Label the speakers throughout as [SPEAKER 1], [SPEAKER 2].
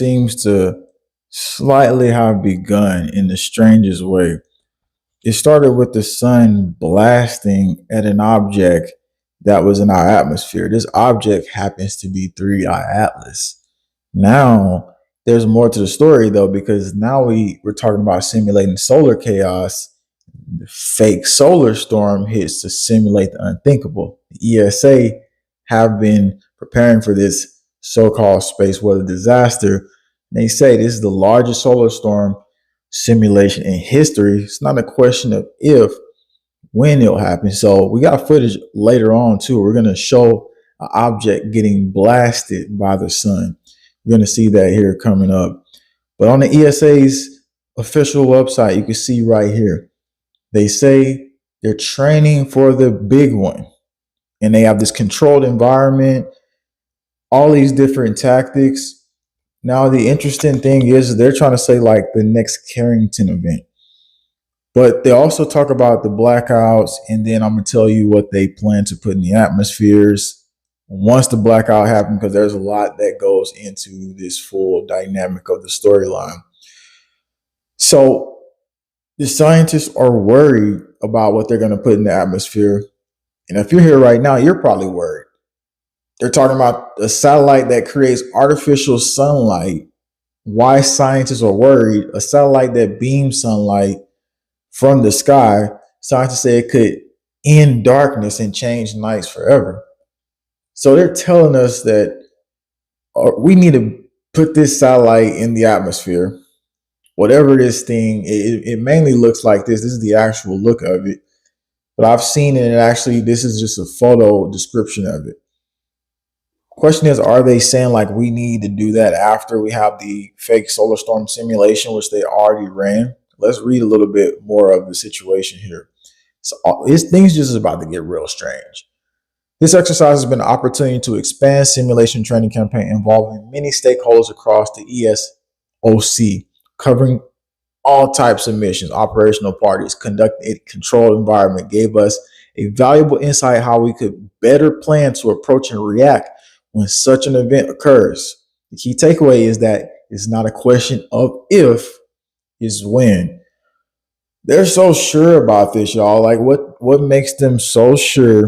[SPEAKER 1] seems to slightly have begun in the strangest way. It started with the sun blasting at an object that was in our atmosphere. This object happens to be 3I Atlas. Now, there's more to the story though, because now we're talking about simulating solar chaos. The fake solar storm hits to simulate the unthinkable. The ESA have been preparing for this so-called space weather disaster. They say this is the largest solar storm simulation in history. It's not a question of if, when it'll happen. So we got footage later on too. We're going to show an object getting blasted by the sun. You're going to see that here coming up. But on the ESA's official website, you can see right here, they say they're training for the big one. And they have this controlled environment, all these different tactics. Now, the interesting thing is they're trying to say like the next Carrington event. But they also talk about the blackouts, and then I'm going to tell you what they plan to put in the atmospheres once the blackout happens, because there's a lot that goes into this full dynamic of the storyline. So the scientists are worried about what they're going to put in the atmosphere. And if you're here right now, you're probably worried. They're talking about a satellite that creates artificial sunlight. Why scientists are worried? A satellite that beams sunlight from the sky. Scientists say it could end darkness and change nights forever. So they're telling us that we need to put this satellite in the atmosphere. Whatever this thing, it mainly looks like this. This is the actual look of it. But I've seen it, and actually, this is just a photo description of it. Question is, are they saying like we need to do that after we have the fake solar storm simulation, which they already ran? Let's read a little bit more of the situation here. So things just about to get real strange. This exercise has been an opportunity to expand simulation training campaign involving many stakeholders across the ESOC, covering all types of missions. Operational parties conducting a controlled environment gave us a valuable insight how we could better plan to approach and react when such an event occurs. The key takeaway is that it's not a question of if, it's when. They're so sure about this, y'all. Like what makes them so sure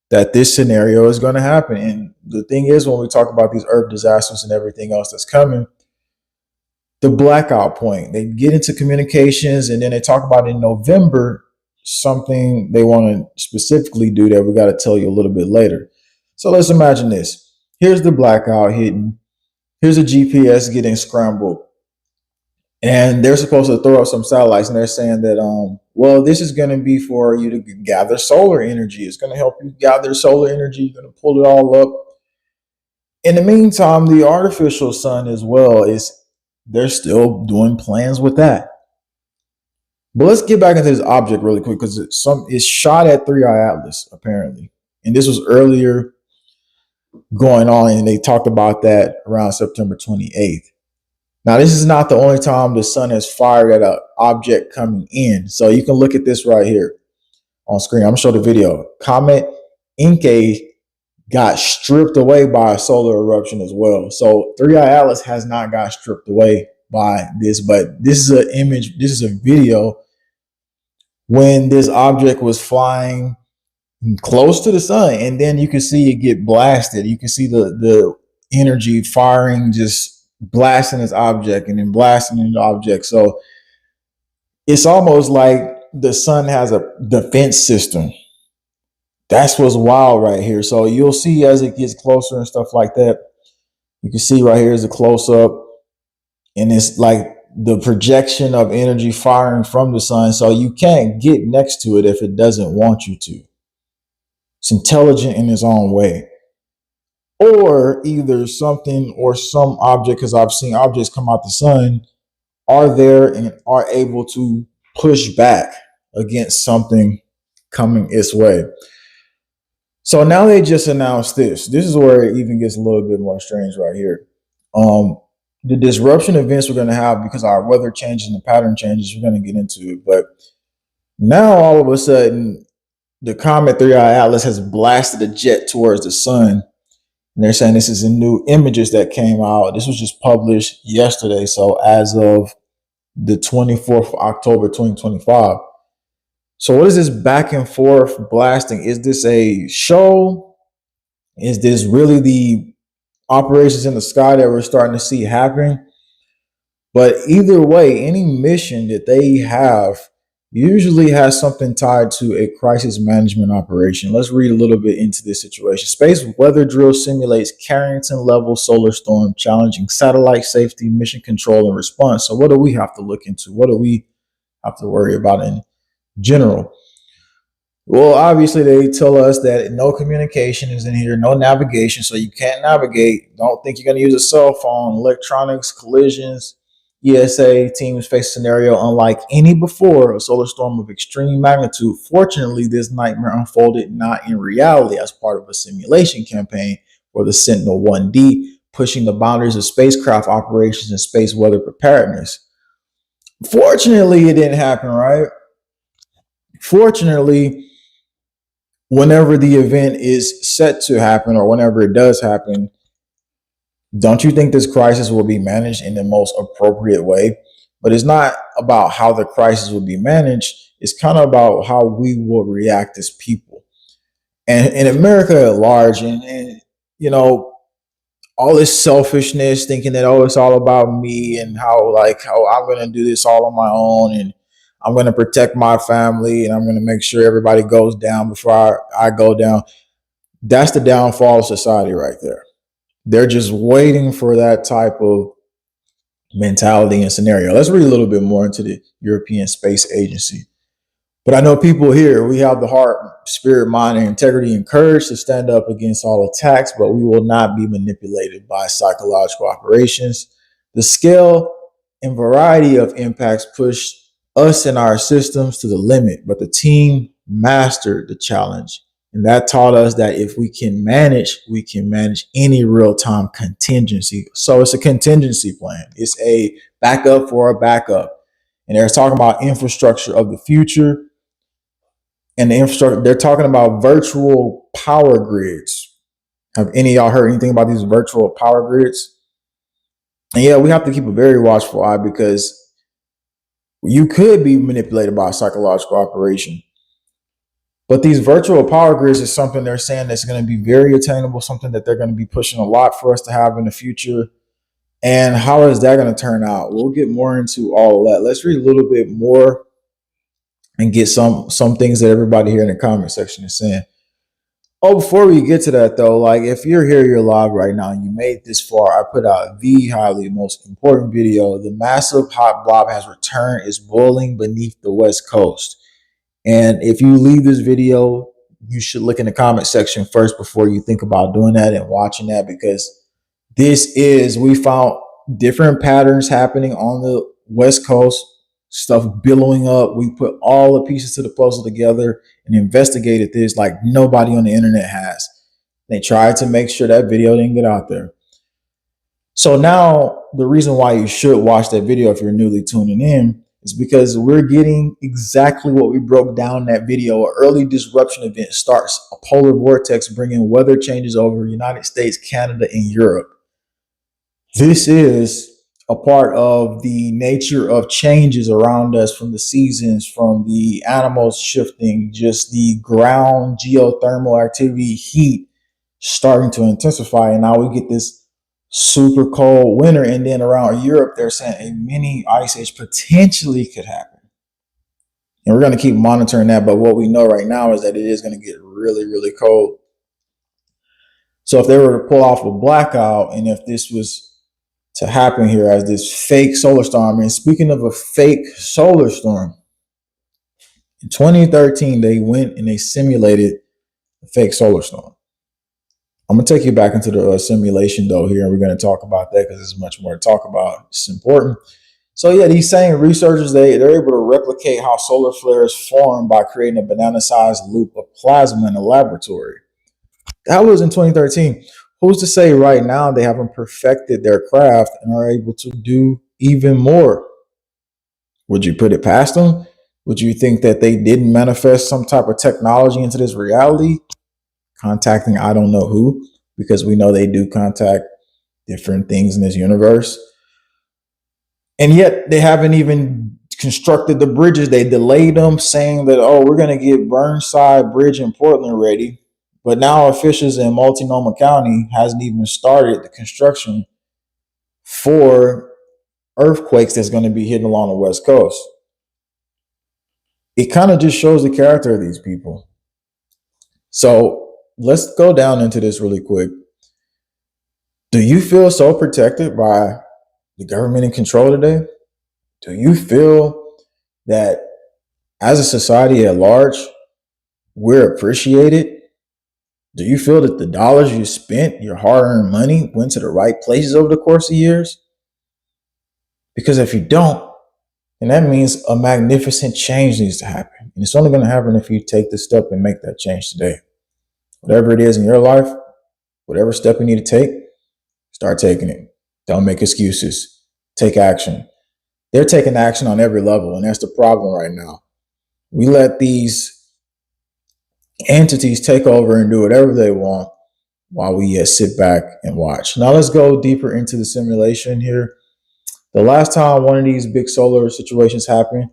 [SPEAKER 1] that this scenario is going to happen? And the thing is, when we talk about these earth disasters and everything else that's coming, the blackout point, they get into communications, and then they talk about in November something they want to specifically do that we got to tell you a little bit later. So let's imagine this. Here's the blackout hitting. Here's a GPS getting scrambled. And they're supposed to throw up some satellites, and they're saying that, well, this is going to be for you to gather solar energy. It's going to help you gather solar energy. You're going to pull it all up. In the meantime, the artificial sun as well they're still doing plans with that. But let's get back into this object really quick, because it's shot at 3I Atlas, apparently. And this was earlier going on, and they talked about that around September 28th. Now, this is not the only time the sun has fired at an object coming in. So you can look at this right here on screen. I'm going to show the video. Comet Encke got stripped away by a solar eruption as well. So 3I Atlas has not got stripped away by this, but this is an image, this is a video when this object was flying close to the sun, and then you can see it get blasted. You can see the energy firing, just blasting this object and then blasting the object. So it's almost like the sun has a defense system. That's what's wild right here. So you'll see as it gets closer and stuff like that. You can see right here is a close up, and it's like the projection of energy firing from the sun. So you can't get next to it if it doesn't want you to. It's intelligent in its own way. Or either something or some object, because I've seen objects come out the sun, are there and are able to push back against something coming its way. So now they just announced this. This is where it even gets a little bit more strange right here. The disruption events we're going to have because our weather changes and the pattern changes, we're going to get into it. But now all of a sudden, the comet 3I Atlas has blasted a jet towards the sun. And they're saying this is in new images that came out. This was just published yesterday. So as of the 24th of October, 2025. So what is this back and forth blasting? Is this a show? Is this really the operations in the sky that we're starting to see happen? But either way, any mission that they have usually has something tied to a crisis management operation. Let's read a little bit into this situation. Space weather drill simulates Carrington level solar storm, challenging satellite safety, mission control, and response. So, what do we have to look into? What do we have to worry about in general? Well, obviously, they tell us that no communication is in here, no navigation, so you can't navigate. Don't think you're going to use a cell phone, electronics, collisions. ESA teams face a scenario unlike any before, a solar storm of extreme magnitude. Fortunately, this nightmare unfolded not in reality as part of a simulation campaign for the Sentinel 1D, pushing the boundaries of spacecraft operations and space weather preparedness. Fortunately, it didn't happen, right? Fortunately, whenever the event is set to happen or whenever it does happen, don't you think this crisis will be managed in the most appropriate way? But it's not about how the crisis will be managed. It's kind of about how we will react as people. And in America at large, and you know, all this selfishness, thinking that, oh, it's all about me and how I'm gonna do this all on my own and I'm gonna protect my family and I'm gonna make sure everybody goes down before I go down. That's the downfall of society right there. They're just waiting for that type of mentality and scenario. Let's read a little bit more into the European Space Agency. But I know people here, we have the heart, spirit, mind, and integrity and courage to stand up against all attacks, but we will not be manipulated by psychological operations. The scale and variety of impacts push us and our systems to the limit, but the team mastered the challenge. And that taught us that if we can manage any real time contingency. So it's a contingency plan, it's a backup for a backup. And they're talking about infrastructure of the future and the infrastructure. They're talking about virtual power grids. Have any of y'all heard anything about these virtual power grids? And yeah, we have to keep a very watchful eye because you could be manipulated by a psychological operation. But these virtual power grids is something they're saying that's going to be very attainable, something that they're going to be pushing a lot for us to have in the future. And how is that going to turn out? We'll get more into all of that. Let's read a little bit more and get some things that everybody here in the comment section is saying. Oh, before we get to that though, like if you're here, you're live right now, and you made this far, I put out the highly most important video. The massive hot blob has returned, is boiling beneath the West Coast. And if you leave this video, you should look in the comment section first before you think about doing that and watching that, because we found different patterns happening on the West Coast, stuff billowing up. We put all the pieces to the puzzle together and investigated this like nobody on the internet has. They tried to make sure that video didn't get out there. So now the reason why you should watch that video if you're newly tuning in is because we're getting exactly what we broke down in that video. An early disruption event starts, a polar vortex bringing weather changes over the United States, Canada, and Europe. This is a part of the nature of changes around us, from the seasons, from the animals shifting, just the ground geothermal activity, heat starting to intensify. And now we get this super cold winter. And then around Europe, they're saying a mini ice age potentially could happen. And we're going to keep monitoring that. But what we know right now is that it is going to get really, really cold. So if they were to pull off a blackout, and if this was to happen here as this fake solar storm, and speaking of a fake solar storm, in 2013, they went and they simulated a fake solar storm. I'm going to take you back into the simulation though here, and we're going to talk about that because there's much more to talk about. It's important. So yeah, these same researchers, they're able to replicate how solar flares form by creating a banana-sized loop of plasma in a laboratory. That was in 2013. Who's to say right now they haven't perfected their craft and are able to do even more? Would you put it past them? Would you think that they didn't manifest some type of technology into this reality? Contacting I don't know who. because we know they do contact different things in this universe. And yet they haven't even constructed the bridges. They delayed them, saying that, oh, we're going to get Burnside Bridge in Portland ready. But now officials in Multnomah County hasn't even started the construction for earthquakes that's going to be hitting along the West Coast. It kind of just shows the character of these people. So let's go down into this really quick. Do you feel so protected by the government in control today? Do you feel that as a society at large, we're appreciated? Do you feel that the dollars you spent, your hard-earned money, went to the right places over the course of years? Because if you don't, then that means a magnificent change needs to happen. And it's only going to happen if you take the step and make that change today. Whatever it is in your life, whatever step you need to take, start taking it. Don't make excuses. Take action. They're taking action on every level, and that's the problem right now. We let these entities take over and do whatever they want while we sit back and watch. Now let's go deeper into the simulation here. The last time one of these big solar situations happened,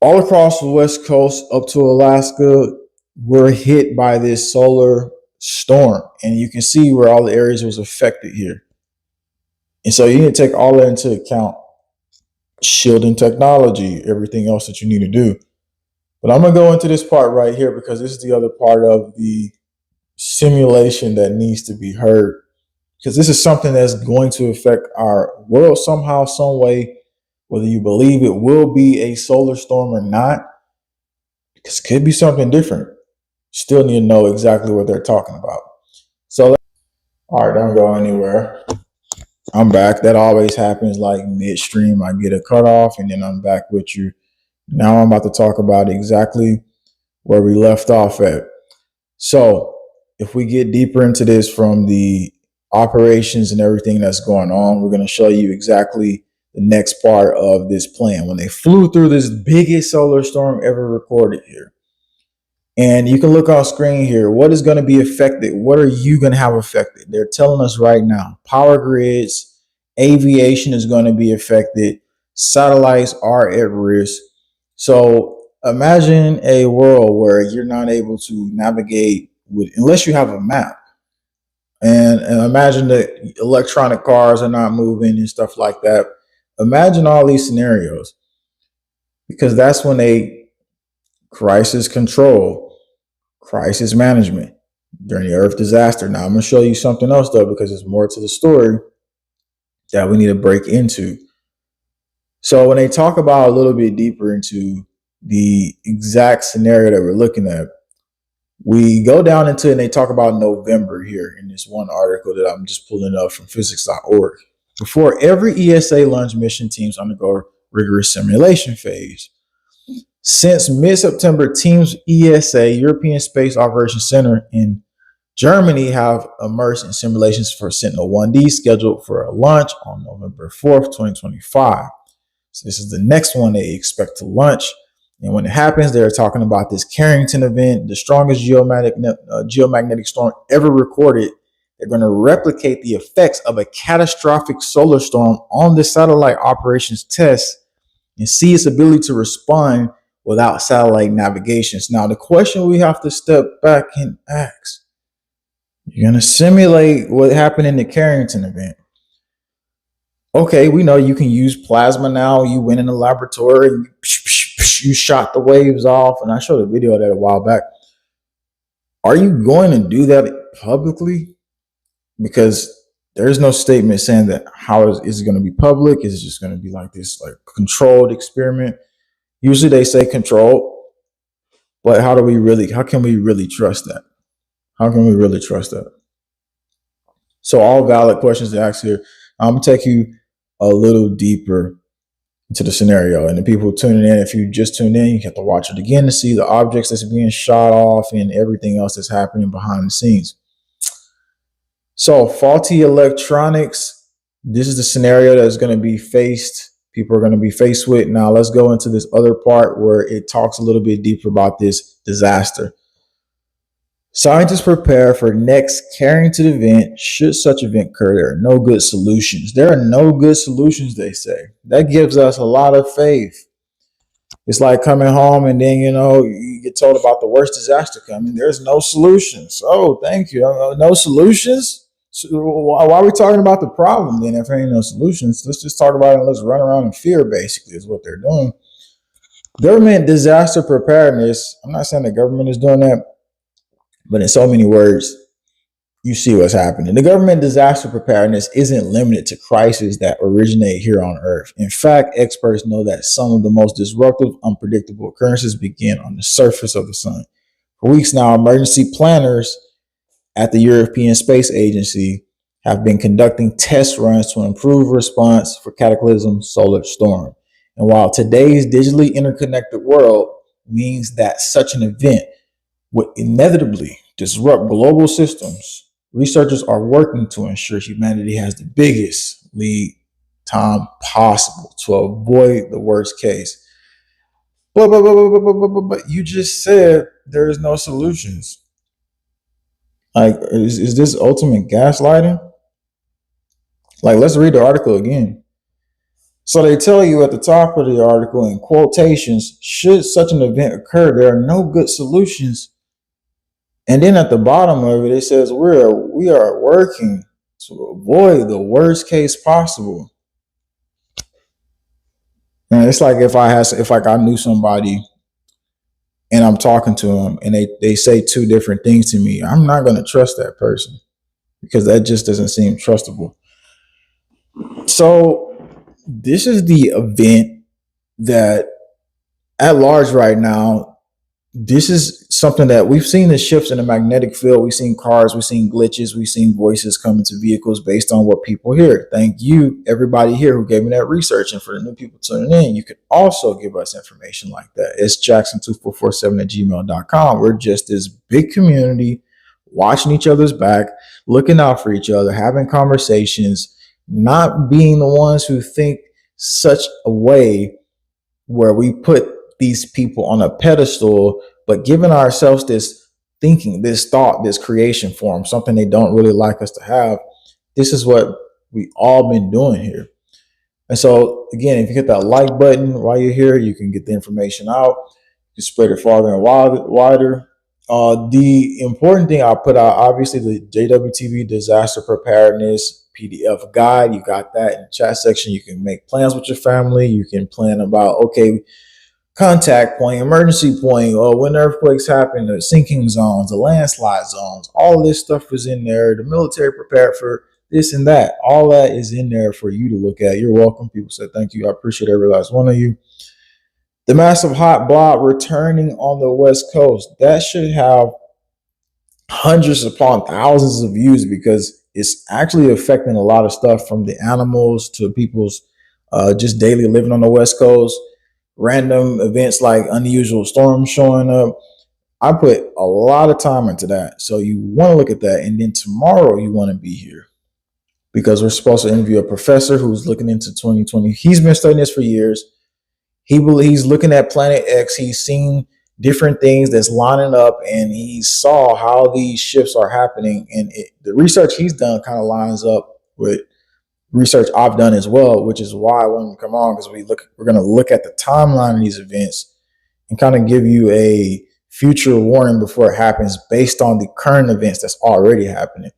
[SPEAKER 1] all across the West Coast up to Alaska, we're hit by this solar storm. And you can see where all the areas was affected here. And so you need to take all that into account. Shielding technology, everything else that you need to do. But I'm going to go into this part right here because this is the other part of the simulation that needs to be heard. Because this is something that's going to affect our world somehow, some way, whether you believe it will be a solar storm or not. Because it could be something different. Still need to know exactly what they're talking about. So, all right, don't go anywhere. I'm back. That always happens like midstream. I get a cutoff and then I'm back with you. Now I'm about to talk about exactly where we left off at. So if we get deeper into this from the operations and everything that's going on, we're going to show you exactly the next part of this plan. When they flew through this biggest solar storm ever recorded here. And you can look on screen here. What is going to be affected? What are you going to have affected? They're telling us right now. Power grids, aviation is going to be affected. Satellites are at risk. So imagine a world where you're not able to navigate unless you have a map. And imagine that electronic cars are not moving and stuff like that. Imagine all these scenarios. Because that's when they crisis control, crisis management during the earth disaster. Now, I'm going to show you something else, though, because there's more to the story that we need to break into. So when they talk about a little bit deeper into the exact scenario that we're looking at, we go down into and they talk about November here in this one article that I'm just pulling up from physics.org. Before every ESA launch mission, teams undergo rigorous simulation phase. Since mid-September, teams ESA, European Space Operations Center in Germany, have immersed in simulations for Sentinel-1D scheduled for a launch on November 4th, 2025. So this is the next one they expect to launch. And when it happens, they're talking about this Carrington event, the strongest geomagnetic storm ever recorded. They're going to replicate the effects of a catastrophic solar storm on the satellite operations test and see its ability to respond without satellite navigations. Now, the question we have to step back and ask, you're going to simulate what happened in the Carrington event. Okay, we know you can use plasma now. You went in the laboratory, you shot the waves off, and I showed a video of that a while back. Are you going to do that publicly? Because there's no statement saying that how is it going to be public? Is it just going to be like this, like controlled experiment? Usually they say controlled, but how can we really trust that? How can we really trust that? So all valid questions to ask here. I'm going to take you a little deeper into the scenario. And the people tuning in, if you just tuned in, you have to watch it again to see the objects that's being shot off and everything else that's happening behind the scenes. So faulty electronics, this is the scenario that's going to be people are going to be faced with. Now let's go into this other part where it talks a little bit deeper about this disaster. Scientists prepare for next Carrington event. Should such event occur, there are no good solutions. There are no good solutions, they say. That gives us a lot of faith. It's like coming home and then, you get told about the worst disaster coming. There's no solutions. Oh, thank you. No solutions? So why are we talking about the problem then if there ain't no solutions? Let's just talk about it and let's run around in fear, basically, is what they're doing. Government disaster preparedness. I'm not saying the government is doing that, but in so many words, you see what's happening. The government disaster preparedness isn't limited to crises that originate here on Earth. In fact, experts know that some of the most disruptive, unpredictable occurrences begin on the surface of the sun. For weeks now, emergency planners at the European Space Agency have been conducting test runs to improve response for cataclysm solar storm. And while today's digitally interconnected world means that such an event would inevitably disrupt global systems, researchers are working to ensure humanity has the biggest lead time possible to avoid the worst case. But you just said there is no solutions. Like, is this ultimate gaslighting? Like, let's read the article again. So they tell you at the top of the article in quotations, should such an event occur, there are no good solutions. And then at the bottom of it, it says we are working to avoid the worst case possible. And it's like if I knew somebody and I'm talking to them and they say two different things to me, I'm not going to trust that person because that just doesn't seem trustable. So this is the event that at large right now, this is something that we've seen the shifts in the magnetic field. We've seen cars, we've seen glitches, we've seen voices come into vehicles based on what people hear. Thank you, everybody here who gave me that research. And for the new people tuning in, you can also give us information like that. It's jackson2447@gmail.com. We're just this big community watching each other's back, looking out for each other, having conversations, not being the ones who think such a way where we put these people on a pedestal, but giving ourselves this thinking, this thought, this creation form, something they don't really like us to have. This is what we all been doing here. And so again, if you hit that like button while you're here, you can get the information out. You spread it farther and wider. The important thing I put out, obviously, the JWTV disaster preparedness PDF guide. You got that in the chat section. You can make plans with your family. You can plan about, okay, contact point, emergency point, or when earthquakes happen, the sinking zones, the landslide zones, all this stuff is in there. The military prepared for this and that. All that is in there for you to look at. You're welcome. People said thank you. I appreciate every last one of you. The massive hot blob returning on the West Coast. That should have hundreds upon thousands of views because it's actually affecting a lot of stuff from the animals to people's just daily living on the West Coast. Random events like unusual storms showing up. I put a lot of time into that. So you want to look at that. And then tomorrow you want to be here because we're supposed to interview a professor who's looking into 2020. He's been studying this for years. He's looking at Planet X. He's seen different things that's lining up and he saw how these shifts are happening. And the research he's done kind of lines up with research I've done as well, which is why I wanted to come on, because we're going to look at the timeline of these events and kind of give you a future warning before it happens based on the current events that's already happening.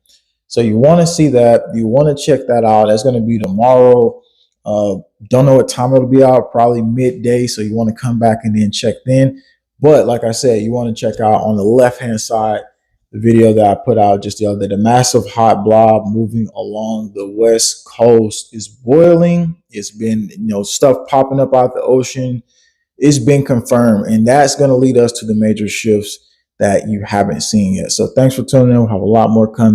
[SPEAKER 1] So you want to see that. You want to check that out. That's going to be tomorrow. Don't know what time it'll be out, probably midday. So you want to come back and then check then. But like I said, you want to check out on the left-hand side the video that I put out just the other day. The massive hot blob moving along the West Coast is boiling. It's been, stuff popping up out the ocean. It's been confirmed, and that's going to lead us to the major shifts that you haven't seen yet. So thanks for tuning in. We'll have a lot more coming.